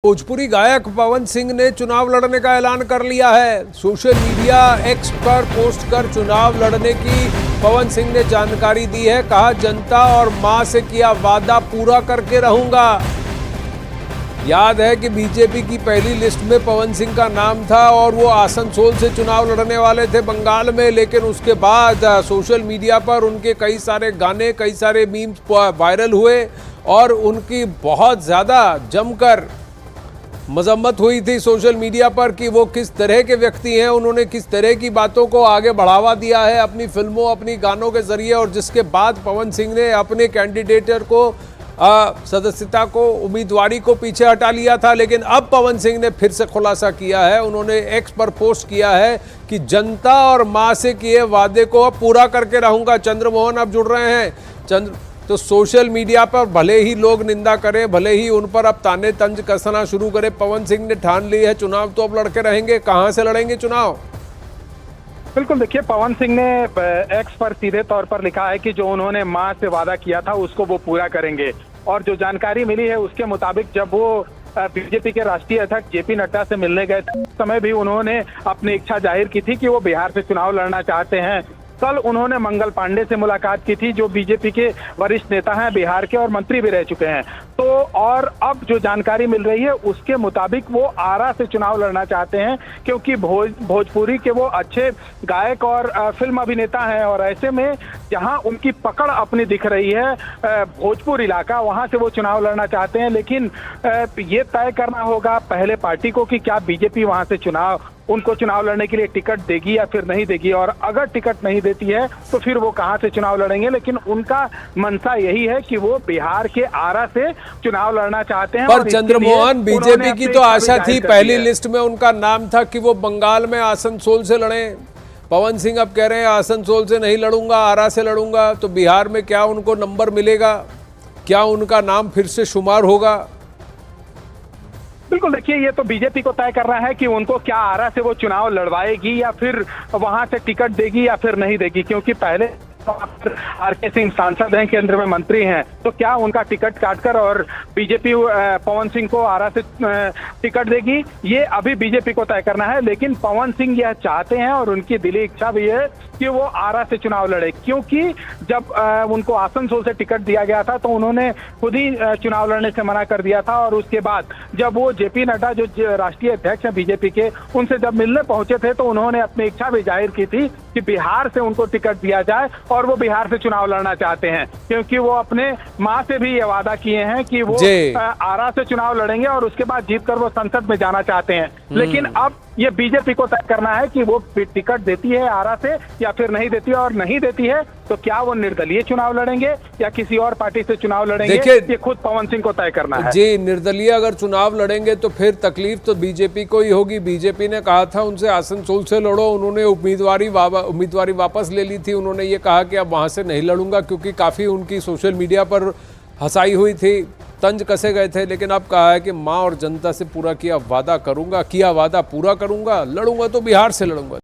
भोजपुरी गायक पवन सिंह ने चुनाव लड़ने का ऐलान कर लिया है। सोशल मीडिया एक्स पर पोस्ट कर चुनाव लड़ने की पवन सिंह ने जानकारी दी है। कहा, जनता और मां से किया वादा पूरा करके रहूंगा। याद है कि बीजेपी की पहली लिस्ट में पवन सिंह का नाम था और वो आसनसोल से चुनाव लड़ने वाले थे बंगाल में, लेकिन उसके बाद सोशल मीडिया पर उनके कई सारे गाने, कई सारे मीम्स वायरल हुए और उनकी बहुत ज़्यादा जमकर मजम्मत हुई थी सोशल मीडिया पर कि वो किस तरह के व्यक्ति हैं, उन्होंने किस तरह की बातों को आगे बढ़ावा दिया है अपनी फिल्मों, अपनी गानों के जरिए। और जिसके बाद पवन सिंह ने अपने कैंडिडेटर को सदस्यता को, उम्मीदवारी को पीछे हटा लिया था। लेकिन अब पवन सिंह ने फिर से खुलासा किया है, उन्होंने एक्स पर पोस्ट किया है कि जनता और मां से किए वादे को अब पूरा करके रहूंगा। चंद्रमोहन अब जुड़ रहे हैं। तो सोशल मीडिया पर भले ही लोग निंदा करें, भले ही उन पर अब ताने तंज कसना शुरू करें, पवन सिंह ने ठान ली है चुनाव तो अब लड़के रहेंगे। कहां से लड़ेंगे चुनाव? बिल्कुल, देखिए, पवन सिंह ने एक्स पर सीधे तौर पर लिखा है कि जो उन्होंने मां से वादा किया था उसको वो पूरा करेंगे। और जो जानकारी मिली है उसके मुताबिक जब वो बीजेपी के राष्ट्रीय अध्यक्ष जेपी नड्डा से मिलने गए थे, उस समय भी उन्होंने अपनी इच्छा जाहिर की थी कि वो बिहार से चुनाव लड़ना चाहते हैं। कल उन्होंने मंगल पांडे से मुलाकात की थी, जो बीजेपी के वरिष्ठ नेता हैं बिहार के और मंत्री भी रह चुके हैं। तो और अब जो जानकारी मिल रही है उसके मुताबिक वो आरा से चुनाव लड़ना चाहते हैं, क्योंकि भोजपुरी के वो अच्छे गायक और फिल्म अभिनेता हैं। और ऐसे में जहां उनकी पकड़ अपनी दिख रही है भोजपुर इलाका, वहां से वो चुनाव लड़ना चाहते हैं। लेकिन ये तय करना होगा पहले पार्टी को कि क्या बीजेपी वहां से उनको चुनाव लड़ने के लिए टिकट देगी या फिर नहीं देगी। और अगर टिकट नहीं देती है तो फिर वो कहां से चुनाव लड़ेंगे। लेकिन उनका मंशा यही है कि वो बिहार के आरा से चुनाव लड़ना चाहते हैं। पर चंद्रमोहन, बीजेपी की तो आशा थी, पहली लिस्ट में उनका नाम था कि वो बंगाल में आसनसोल से लड़े। पवन सिंह अब कह रहे हैं आसनसोल से नहीं लड़ूंगा, आरा से लड़ूंगा। तो बिहार में क्या उनको नंबर मिलेगा? क्या उनका नाम फिर से शुमार होगा? बिल्कुल, देखिए, ये तो बीजेपी को तय करना है कि उनको क्या आरा से वो चुनाव लड़वाएगी या फिर वहां से टिकट देगी या फिर नहीं देगी। क्योंकि पहले आर.के. सिंह सांसद हैं, केंद्र में मंत्री हैं, तो क्या उनका टिकट काटकर और बीजेपी पवन सिंह को आरा से टिकट देगी, ये अभी बीजेपी को तय करना है। लेकिन पवन सिंह यह चाहते हैं और उनकी दिली इच्छा भी है कि वो आरा से चुनाव लड़े। क्योंकि जब उनको आसनसोल से टिकट दिया गया था तो उन्होंने खुद ही चुनाव लड़ने से मना कर दिया था। और उसके बाद जब वो जेपी नड्डा, जो राष्ट्रीय अध्यक्ष हैं बीजेपी के, उनसे जब मिलने पहुंचे थे तो उन्होंने अपनी इच्छा भी जाहिर की थी कि बिहार से उनको टिकट दिया जाए और वो बिहार से चुनाव लड़ना चाहते हैं। क्योंकि वो अपने मां से भी ये वादा किए हैं कि वो आरा से चुनाव लड़ेंगे और उसके बाद जीतकर वो संसद में जाना चाहते हैं। लेकिन अब ये बीजेपी को तय करना है कि वो टिकट देती है आरा से या फिर नहीं देती है। और नहीं देती है तो क्या वो निर्दलीय चुनाव लड़ेंगे या किसी और पार्टी से चुनाव लड़ेंगे, ये खुद पवन सिंह को तय करना है। जी, निर्दलीय अगर चुनाव लड़ेंगे तो फिर तकलीफ तो बीजेपी को ही होगी। बीजेपी ने कहा था उनसे आसनसोल से लड़ो, उन्होंने उम्मीदवारी वापस ले ली थी। उन्होंने ये कहा कि अब वहां से नहीं लड़ूंगा, क्योंकि काफी उनकी सोशल मीडिया पर हंसाई हुई थी, तंज कसे गए थे। लेकिन अब कहा है कि मां और जनता से पूरा किया वादा पूरा करूंगा, लड़ूंगा तो बिहार से लड़ूंगा।